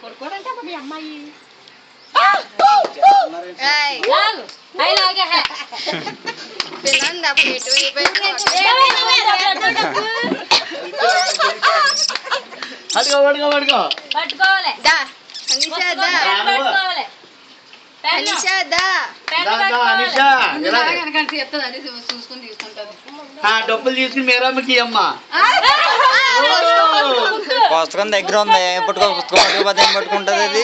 కొడుకోడంటే మీ అమ్మాయి పిల్లంది అప్పుడు ఇటు పట్టుకోవాలి డబ్బులు తీసుకుని మీరమ్మకి అమ్మా పుస్తకం దగ్గర ఉంది పుట్టుకో పుస్తకం పట్టుకోపోతే ఏం పట్టుకుంటది అది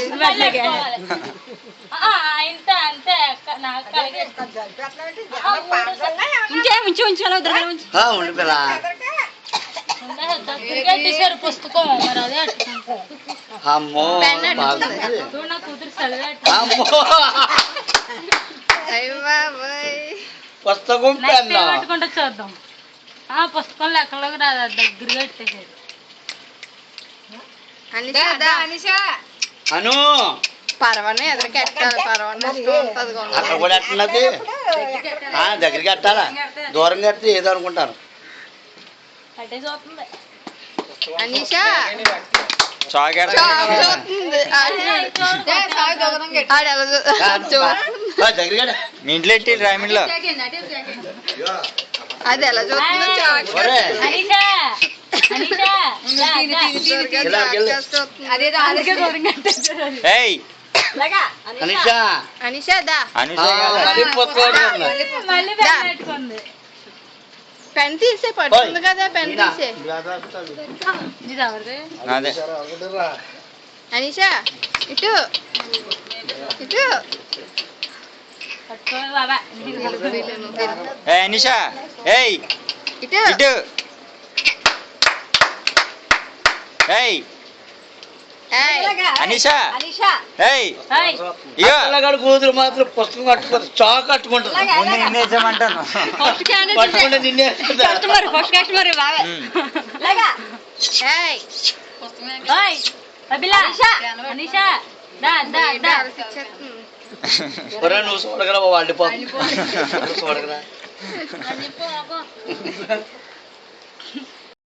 ఉండి పిల్ల పుస్తకం అమ్మో అమ్మో పుస్తకం పట్టుకుంటా చూద్దాం పుస్తకం లెక్కలోకి రాదా దగ్గరగా పెట్టేసారు అను పర్వానే ఎదురుకి ఎట్టాలి పర్వానే అక్కడ కూడా ఎట్టున్నది దగ్గరికి కట్టాలా దూరం కడితే ఏదో అనుకుంటారు అనిషా మీ ఇంట్లో ఎట్టి రామిన్లో అది ఎలా చూస్తుంది పెన్ తీసే పడుతుంది కదా పెన్ తీసే అనిషా ఇటు ఇటు అనిషా ఏయ్ ఇటు ఇటు అనిషా కూతురు మాత్రం పుస్తకం కట్టుకోదు చాక్ కట్టుకుంటుంది ముందు నిన్నేసామంటాను పట్టుకుంటే నిన్నే నువ్వు చూడగలవా వాళ్ళు చూడగరా